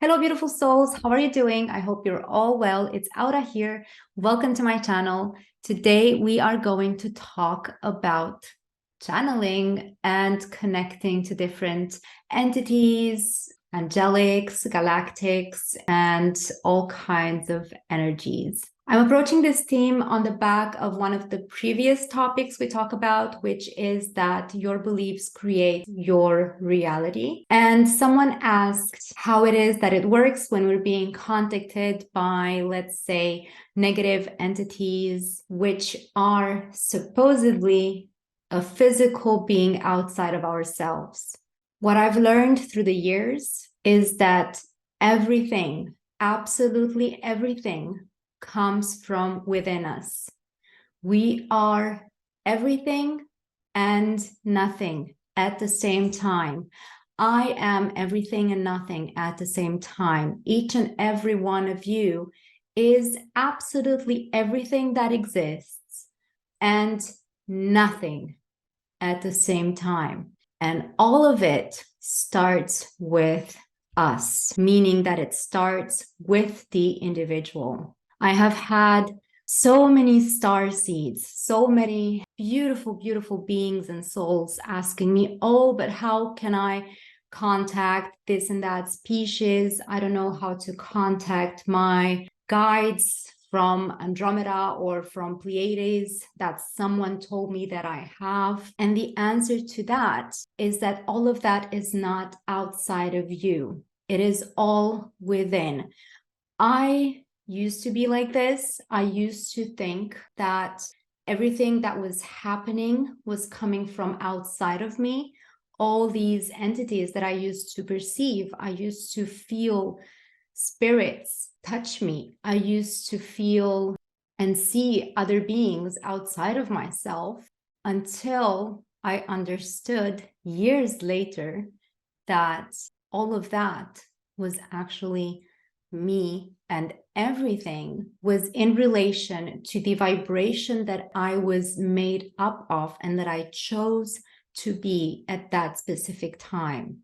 Hello, beautiful souls. How are you doing? I hope you're all well. It's Aura here. Welcome to my channel. Today, we are going to talk about channeling and connecting to different entities, angelics, galactics, and all kinds of energies. I'm approaching this theme on the back of one of the previous topics we talk about, which is that your beliefs create your reality. And someone asked how it is that it works when we're being contacted by, let's say, negative entities, which are supposedly a physical being outside of ourselves. What I've learned through the years is that everything, absolutely everything, comes from within us. We are everything and nothing at the same time. I am everything and nothing at the same time. Each and every one of you is absolutely everything that exists and nothing at the same time. And all of it starts with us, meaning that it starts with the individual. I have had so many star seeds, so many beautiful, beautiful beings and souls asking me, oh, but how can I contact this and that species? I don't know how to contact my guides from Andromeda or from Pleiades that someone told me that I have. And the answer to that is that all of that is not outside of you. It is all within. I used to be like this. I used to think that everything that was happening was coming from outside of me. All these entities that I used to perceive, I used to feel spirits touch me. I used to feel and see other beings outside of myself until I understood years later that all of that was actually me, and everything was in relation to the vibration that I was made up of and that I chose to be at that specific time.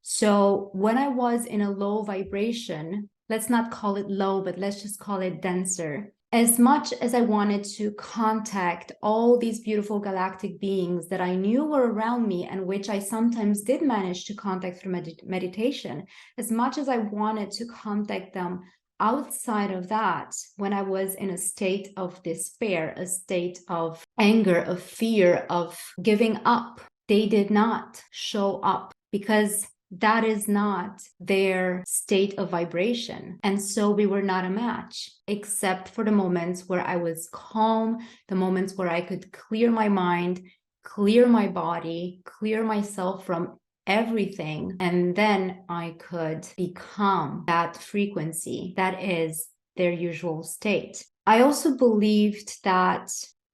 So when I was in a low vibration, let's not call it low, but let's just call it denser. As much as I wanted to contact all these beautiful galactic beings that I knew were around me and which I sometimes did manage to contact through meditation, as much as I wanted to contact them outside of that, when I was in a state of despair, a state of anger, of fear, of giving up, they did not show up because that is not their state of vibration. And so we were not a match, except for the moments where I was calm, the moments where I could clear my mind, clear my body, clear myself from everything. And then I could become that frequency that is their usual state. I also believed that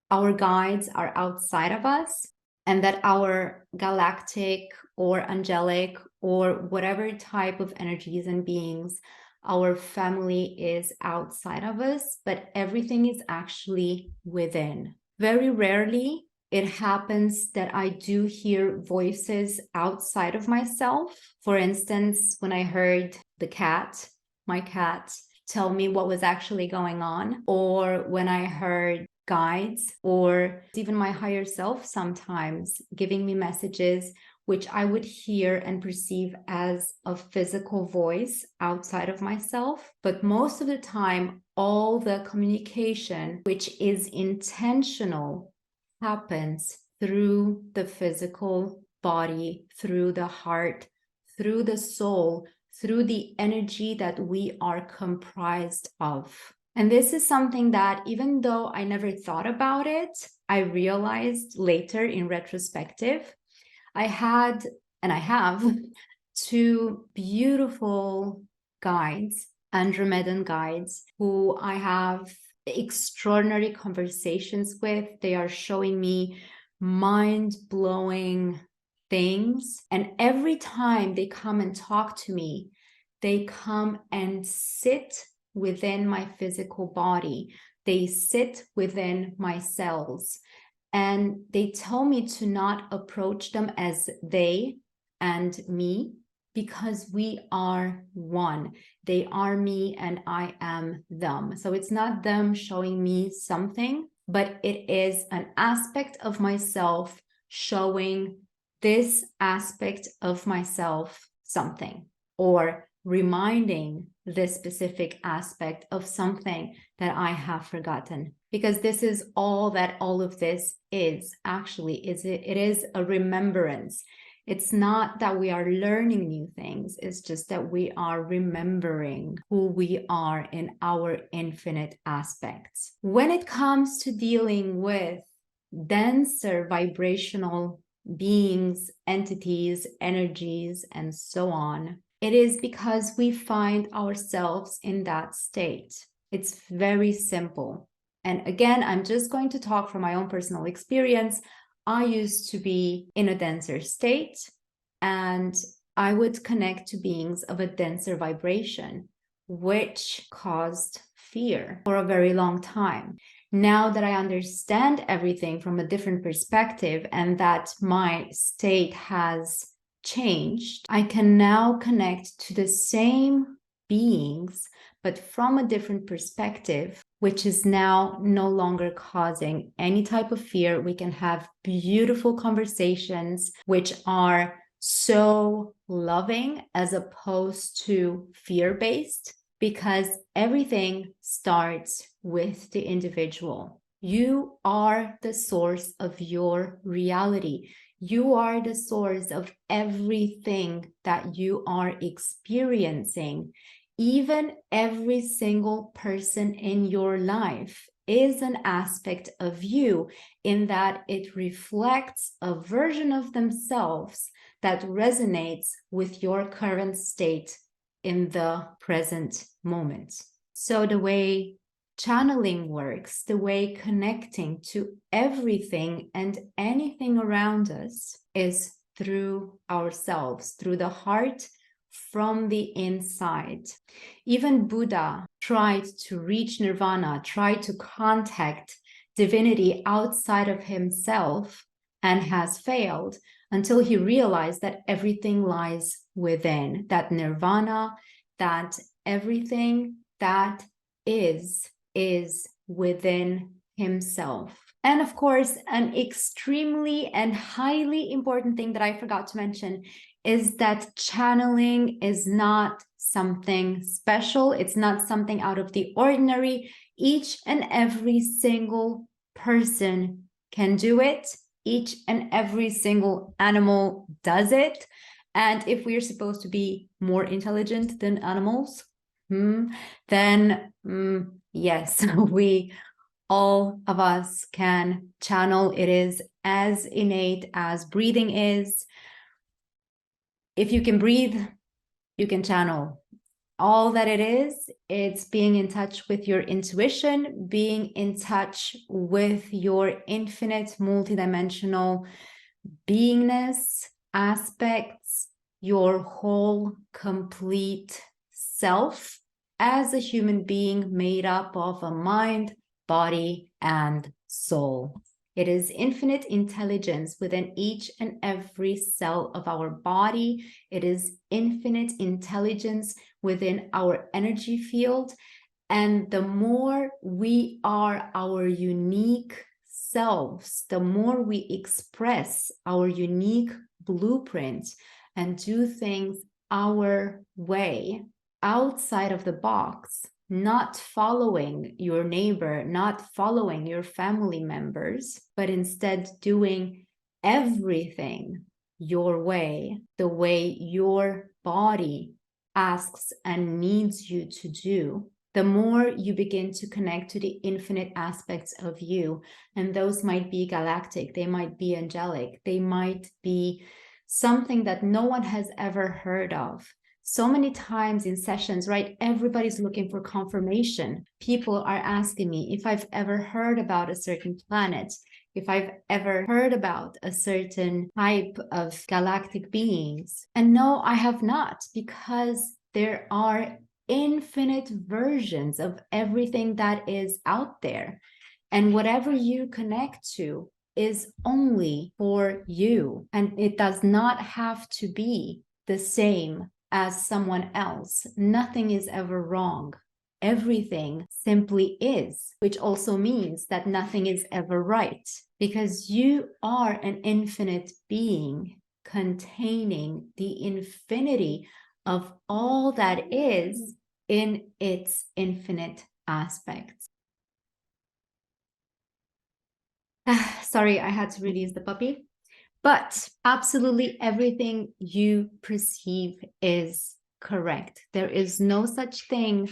our guides are outside of us and that our galactic or angelic or whatever type of energies and beings, our family is outside of us, but everything is actually within. Very rarely it happens that I do hear voices outside of myself. For instance, when I heard my cat, tell me what was actually going on, or when I heard guides or even my higher self sometimes giving me messages which I would hear and perceive as a physical voice outside of myself. But most of the time, all the communication, which is intentional, happens through the physical body, through the heart, through the soul, through the energy that we are comprised of. And this is something that, even though I never thought about it, I realized later in retrospective. I had, and I have, two beautiful guides, Andromedan guides, who I have extraordinary conversations with. They are showing me mind-blowing things. And every time they come and talk to me, they come and sit within my physical body. They sit within my cells. And they tell me to not approach them as they and me, because we are one. They are me and I am them. So it's not them showing me something, but it is an aspect of myself showing this aspect of myself something, or reminding this specific aspect of something that I have forgotten. Because this is all that all of this is actually, it is a remembrance. It's not that we are learning new things, it's just that we are remembering who we are in our infinite aspects. When it comes to dealing with denser vibrational beings, entities, energies, and so on, it is because we find ourselves in that state. It's very simple. And again, I'm just going to talk from my own personal experience. I used to be in a denser state, and I would connect to beings of a denser vibration, which caused fear for a very long time. Now that I understand everything from a different perspective and that my state has changed, I can now connect to the same beings, but from a different perspective, which is now no longer causing any type of fear. We can have beautiful conversations, which are so loving as opposed to fear-based, because everything starts with the individual. You are the source of your reality. You are the source of everything that you are experiencing. Even every single person in your life is an aspect of you, in that it reflects a version of themselves that resonates with your current state in the present moment. So the way channeling works, the way connecting to everything and anything around us, is through ourselves, through the heart, from the inside. Even Buddha tried to reach nirvana, tried to contact divinity outside of himself, and has failed until he realized that everything lies within, that nirvana, that everything that is within himself. And of course, an extremely and highly important thing that I forgot to mention is that channeling is not something special. It's not something out of the ordinary. Each and every single person can do it. Each and every single animal does it. And if we're supposed to be more intelligent than animals, then yes, we, all of us, can channel. It is as innate as breathing is. If you can breathe, you can channel. All that it is, it's being in touch with your intuition, being in touch with your infinite multidimensional beingness, aspects, your whole complete self as a human being made up of a mind, body, and soul. It is infinite intelligence within each and every cell of our body. It is infinite intelligence within our energy field. And the more we are our unique selves, the more we express our unique blueprint and do things our way, outside of the box, not following your neighbor, not following your family members, but instead doing everything your way, the way your body asks and needs you to do, the more you begin to connect to the infinite aspects of you. And those might be galactic, they might be angelic, they might be something that no one has ever heard of. So many times in sessions, right, everybody's looking for confirmation. People are asking me if I've ever heard about a certain planet, if I've ever heard about a certain type of galactic beings. And no, I have not, because there are infinite versions of everything that is out there. And whatever you connect to is only for you. And it does not have to be the same as someone else. Nothing is ever wrong. Everything simply is, which also means that nothing is ever right, because you are an infinite being containing the infinity of all that is in its infinite aspects. Sorry, I had to release the puppy. But absolutely everything you perceive is correct. There is no such thing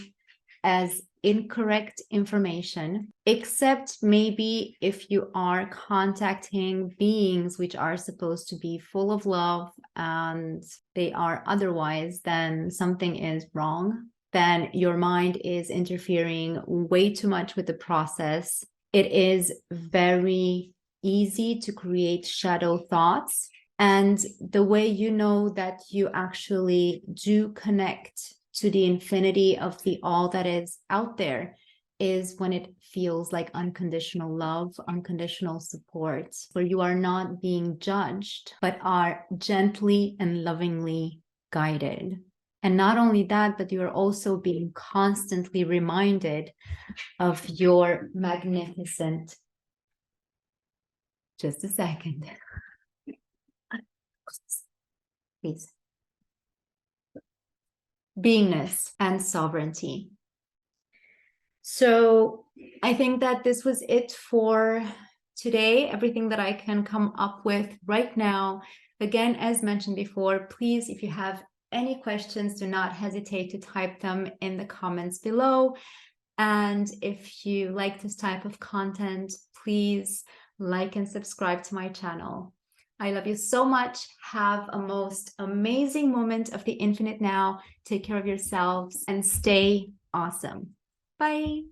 as incorrect information, except maybe if you are contacting beings which are supposed to be full of love and they are otherwise, then something is wrong. Then your mind is interfering way too much with the process. It is very easy to create shadow thoughts. And the way you know that you actually do connect to the infinity of the all that is out there is when it feels like unconditional love, unconditional support, where you are not being judged, but are gently and lovingly guided. And not only that, but you are also being constantly reminded of your magnificent, just a second, please, beingness and sovereignty. So I think that this was it for today, everything that I can come up with right now. Again, as mentioned before, please, if you have any questions, do not hesitate to type them in the comments below. And if you like this type of content, please like and subscribe to my channel. I love you so much. Have a most amazing moment of the infinite now. Take care of yourselves and stay awesome. Bye.